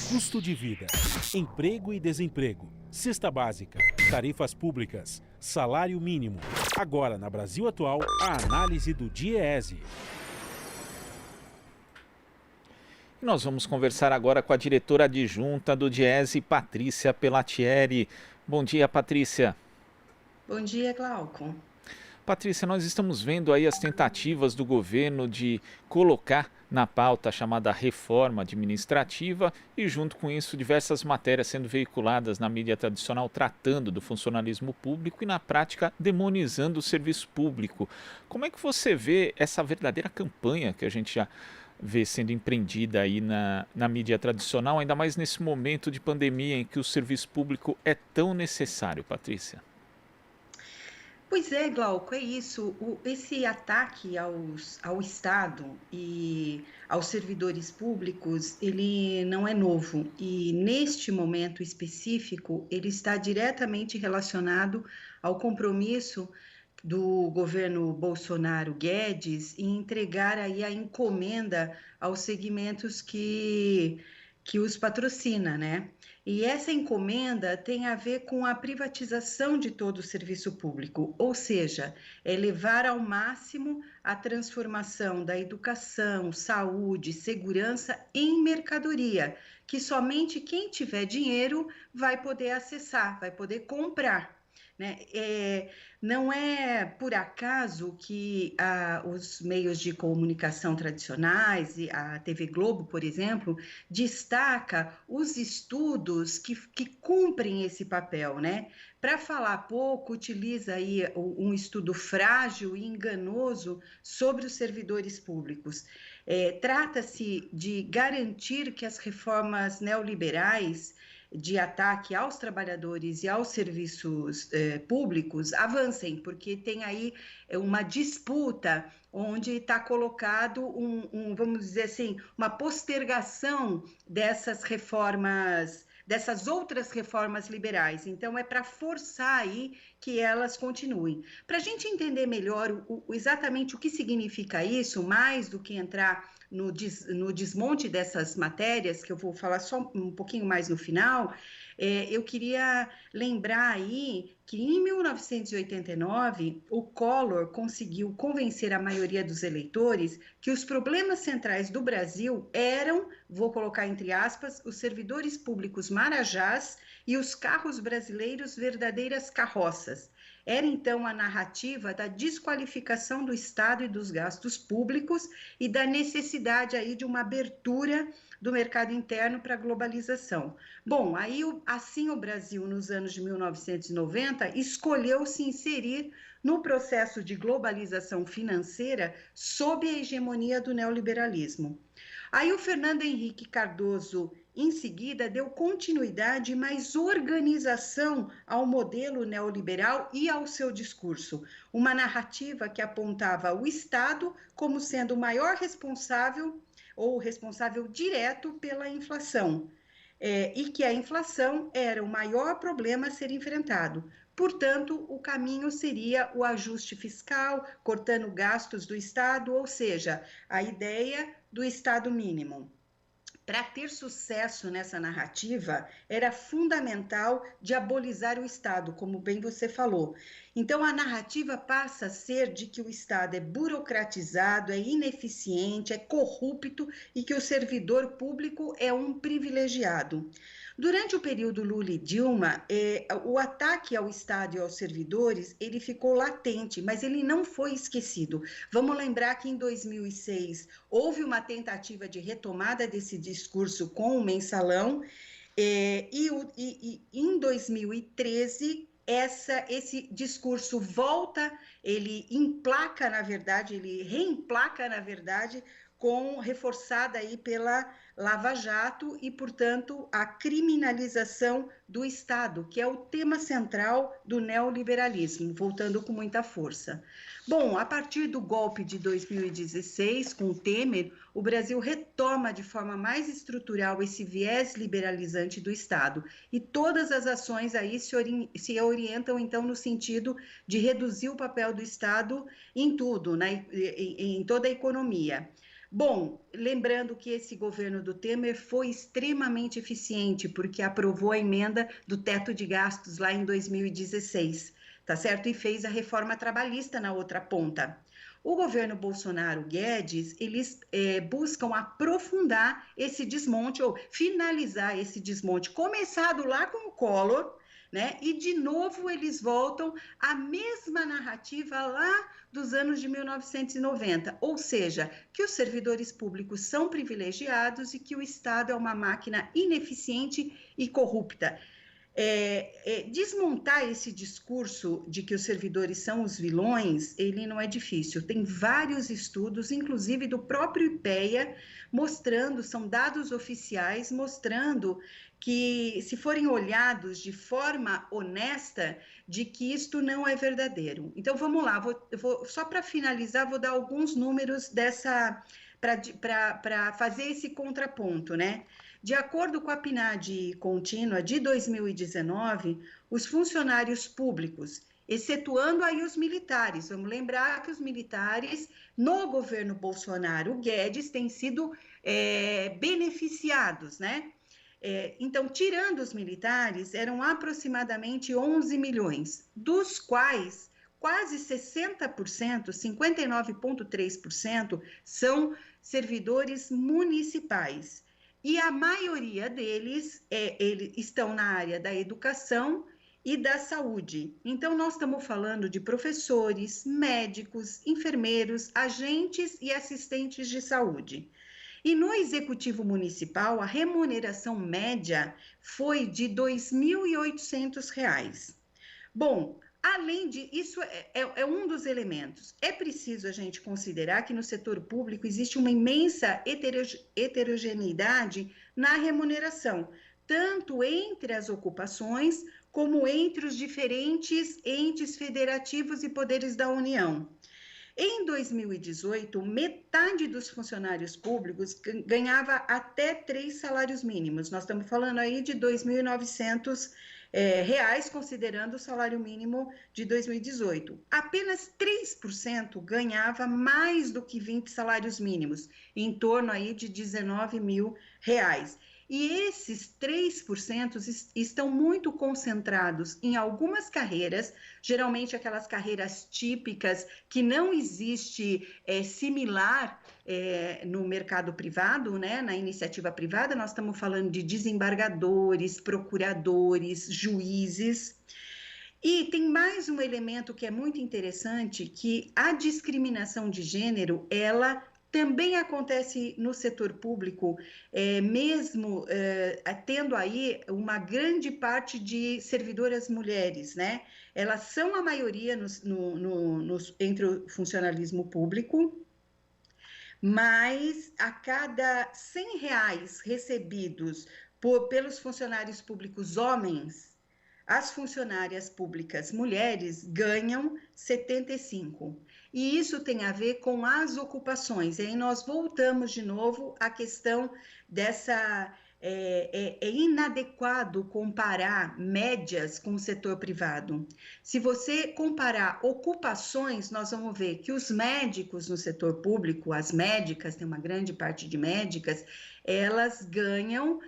custo de vida, emprego e desemprego, cesta básica, tarifas públicas, salário mínimo. Agora, na Brasil Atual, a análise do DIEESE. Nós vamos conversar agora com a diretora adjunta do DIEESE, Patrícia Pelatieri. Bom dia, Patrícia. Bom dia, Glauco. Patrícia, nós estamos vendo aí as tentativas do governo de colocar na pauta a chamada reforma administrativa e, junto com isso, diversas matérias sendo veiculadas na mídia tradicional tratando do funcionalismo público e, na prática, demonizando o serviço público. Como é que você vê essa verdadeira campanha que a gente já vê sendo empreendida aí na mídia tradicional, ainda mais nesse momento de pandemia em que o serviço público é tão necessário, Patrícia? Pois é, Glauco, é isso. Esse ataque ao Estado e aos servidores públicos, ele não é novo. E neste momento específico, ele está diretamente relacionado ao compromisso do governo Bolsonaro Guedes em entregar aí a encomenda aos segmentos que os patrocina, né? E essa encomenda tem a ver com a privatização de todo o serviço público, ou seja, é levar ao máximo a transformação da educação, saúde, segurança em mercadoria, que somente quem tiver dinheiro vai poder acessar, vai poder comprar. Né? Não é por acaso que os meios de comunicação tradicionais, e a TV Globo, por exemplo, destaca os estudos que cumprem esse papel, né? Para falar pouco, utiliza aí um estudo frágil e enganoso sobre os servidores públicos. Trata-se de garantir que as reformas neoliberais de ataque aos trabalhadores e aos serviços públicos avancem, porque tem aí uma disputa onde está colocado vamos dizer assim, uma postergação dessas reformas, dessas outras reformas liberais. Então, é para forçar aí que elas continuem. Para a gente entender melhor exatamente o que significa isso, mais do que entrar no desmonte dessas matérias, que eu vou falar só um pouquinho mais no final, eu queria lembrar aí que em 1989, o Collor conseguiu convencer a maioria dos eleitores que os problemas centrais do Brasil eram, vou colocar entre aspas, os servidores públicos marajás e os carros brasileiros verdadeiras carroças. Era, então, a narrativa da desqualificação do Estado e dos gastos públicos e da necessidade aí de uma abertura do mercado interno para a globalização. Bom, aí, assim, o Brasil, nos anos de 1990, escolheu se inserir no processo de globalização financeira sob a hegemonia do neoliberalismo. Aí o Fernando Henrique Cardoso, em seguida, deu continuidade e mais organização ao modelo neoliberal e ao seu discurso. Uma narrativa que apontava o Estado como sendo o maior responsável ou responsável direto pela inflação. E que a inflação era o maior problema a ser enfrentado. Portanto, o caminho seria o ajuste fiscal, cortando gastos do Estado, ou seja, a ideia do Estado mínimo. Para ter sucesso nessa narrativa, era fundamental diabolizar o Estado, como bem você falou. Então, a narrativa passa a ser de que o Estado é burocratizado, é ineficiente, é corrupto e que o servidor público é um privilegiado. Durante o período Lula e Dilma, o ataque ao Estado e aos servidores, ele ficou latente, mas ele não foi esquecido. Vamos lembrar que em 2006 houve uma tentativa de retomada desse discurso com o mensalão, e em 2013 esse discurso volta, ele emplaca, na verdade, ele reemplaca, na verdade, reforçada aí pela Lava Jato e, portanto, a criminalização do Estado, que é o tema central do neoliberalismo, voltando com muita força. Bom, a partir do golpe de 2016, com o Temer, o Brasil retoma de forma mais estrutural esse viés liberalizante do Estado. E todas as ações aí se orientam, então, no sentido de reduzir o papel do Estado em tudo, em toda a economia. Bom, lembrando que esse governo do Temer foi extremamente eficiente, porque aprovou a emenda do teto de gastos lá em 2016, tá certo? E fez a reforma trabalhista na outra ponta. O governo Bolsonaro Guedes, eles buscam aprofundar esse desmonte, ou finalizar esse desmonte, começado lá com o Collor, né? E de novo eles voltam à mesma narrativa lá dos anos de 1990, ou seja, que os servidores públicos são privilegiados e que o Estado é uma máquina ineficiente e corrupta. Desmontar esse discurso de que os servidores são os vilões, ele não é difícil. Tem vários estudos, inclusive do próprio IPEA, mostrando, são dados oficiais, mostrando que, se forem olhados de forma honesta, de que isto não é verdadeiro. Então, vamos lá, só para finalizar, vou dar alguns números dessa, para fazer esse contraponto, né? De acordo com a PNAD contínua de 2019, os funcionários públicos, excetuando aí os militares, vamos lembrar que os militares no governo Bolsonaro Guedes têm sido beneficiados, né? Então, tirando os militares, eram aproximadamente 11 milhões, dos quais quase 60%, 59,3%, são servidores municipais. E a maioria deles eles estão na área da educação e da saúde. Então, nós estamos falando de professores, médicos, enfermeiros, agentes e assistentes de saúde. E no Executivo Municipal, a remuneração média foi de R$ 2.800. Bom, além de isso, é um dos elementos. É preciso a gente considerar que no setor público existe uma imensa heterogeneidade na remuneração, tanto entre as ocupações, como entre os diferentes entes federativos e poderes da União. Em 2018, metade dos funcionários públicos ganhava até 3 salários mínimos. Nós estamos falando aí de R$ 2.900, considerando o salário mínimo de 2018. Apenas 3% ganhava mais do que 20 salários mínimos, em torno aí de R$ 19.000. E esses 3% estão muito concentrados em algumas carreiras, geralmente aquelas carreiras típicas que não existe similar no mercado privado, né? Na iniciativa privada, nós estamos falando de desembargadores, procuradores, juízes. E tem mais um elemento que é muito interessante, que a discriminação de gênero, ela também acontece no setor público, mesmo tendo aí uma grande parte de servidoras mulheres, né? Elas são a maioria entre o funcionalismo público, mas a cada R$ 100 recebidos pelos funcionários públicos homens, as funcionárias públicas mulheres ganham 75. E isso tem a ver com as ocupações. E aí nós voltamos de novo à questão dessa... É inadequado comparar médias com o setor privado. Se você comparar ocupações, nós vamos ver que os médicos no setor público, as médicas, tem uma grande parte de médicas, elas ganham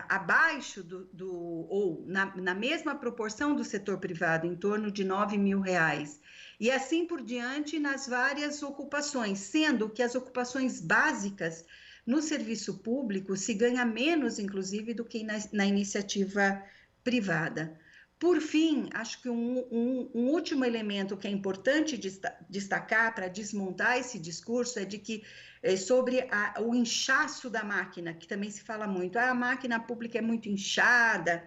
abaixo ou na mesma proporção do setor privado, em torno de R$ 9.000. E assim por diante nas várias ocupações, sendo que as ocupações básicas no serviço público se ganha menos, inclusive, do que na iniciativa privada. Por fim, acho que um último elemento que é importante destacar para desmontar esse discurso é de que sobre o inchaço da máquina, que também se fala muito, a máquina pública é muito inchada.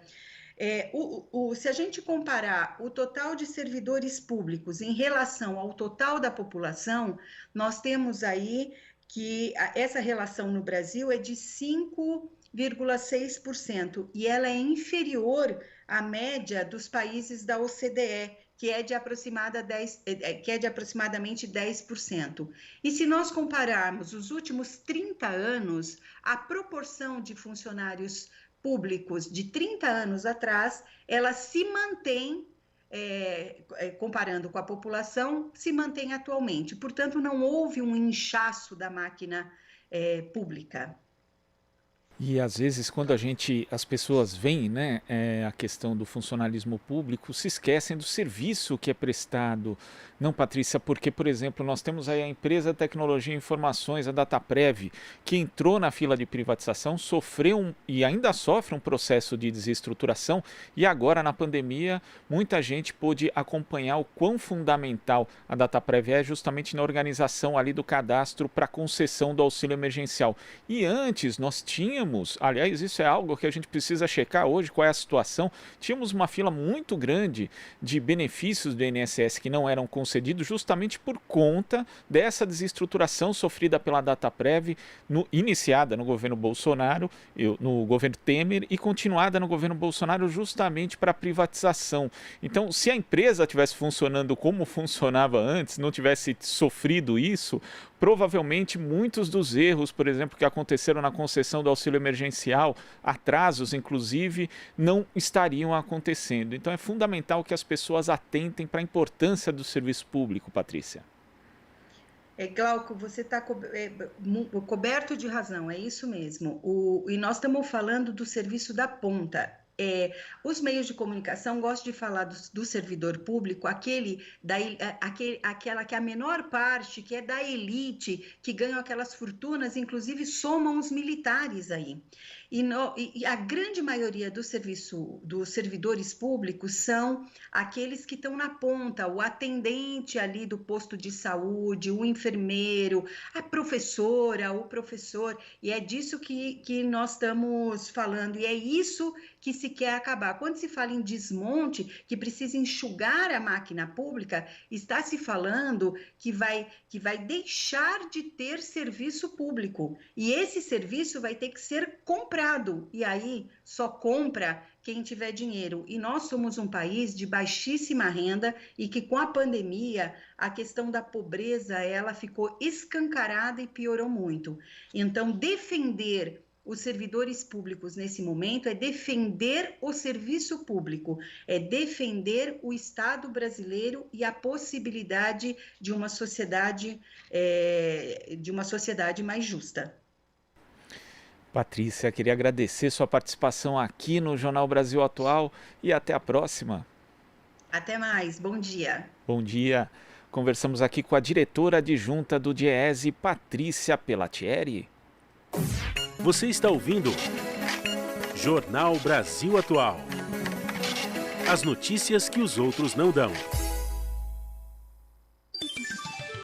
Se a gente comparar o total de servidores públicos em relação ao total da população, nós temos aí que essa relação no Brasil é de 5,6%, e ela é inferior à média dos países da OCDE, que é de aproximadamente 10%. E se nós compararmos os últimos 30 anos, a proporção de funcionários públicos de 30 anos atrás, ela se mantém comparando com a população, se mantém atualmente. Portanto, não houve um inchaço da máquina pública. E às vezes quando as pessoas veem, né, a questão do funcionalismo público, se esquecem do serviço que é prestado. Não, Patrícia, porque, por exemplo, nós temos aí a empresa de tecnologia e informações, a Dataprev, que entrou na fila de privatização, sofreu e ainda sofre um processo de desestruturação, e agora na pandemia muita gente pôde acompanhar o quão fundamental a Dataprev é justamente na organização ali do cadastro para concessão do auxílio emergencial. E antes nós tínhamos, aliás, isso é algo que a gente precisa checar hoje, qual é a situação, tínhamos uma fila muito grande de benefícios do INSS que não eram concedidos justamente por conta dessa desestruturação sofrida pela Dataprev, iniciada no governo Bolsonaro, no governo Temer, e continuada no governo Bolsonaro justamente para a privatização. Então, se a empresa tivesse funcionando como funcionava antes, não tivesse sofrido isso, provavelmente muitos dos erros, por exemplo, que aconteceram na concessão do auxílio emergencial, atrasos inclusive, não estariam acontecendo. Então é fundamental que as pessoas atentem para a importância do serviço público, Patrícia. Glauco, você está coberto de razão, é isso mesmo. E nós estamos falando do serviço da ponta. Os meios de comunicação gostam de falar do servidor público, aquela que é a menor parte, que é da elite, que ganham aquelas fortunas, inclusive somam os militares aí. E a grande maioria dos servidores públicos são aqueles que estão na ponta, o atendente ali do posto de saúde, o enfermeiro, a professora, o professor, e é disso que nós estamos falando, e é isso que se quer acabar. Quando se fala em desmonte, que precisa enxugar a máquina pública, está se falando que vai deixar de ter serviço público, e esse serviço vai ter que ser comprado, e aí só compra quem tiver dinheiro. E nós somos um país de baixíssima renda e que com a pandemia a questão da pobreza ela ficou escancarada e piorou muito. Então, defender os servidores públicos nesse momento é defender o serviço público, é defender o Estado brasileiro e a possibilidade de uma sociedade mais justa. Patrícia, queria agradecer sua participação aqui no Jornal Brasil Atual e até a próxima. Até mais, bom dia. Bom dia. Conversamos aqui com a diretora adjunta do DIEESE, Patrícia Pellatieri. Você está ouvindo Jornal Brasil Atual. As notícias que os outros não dão.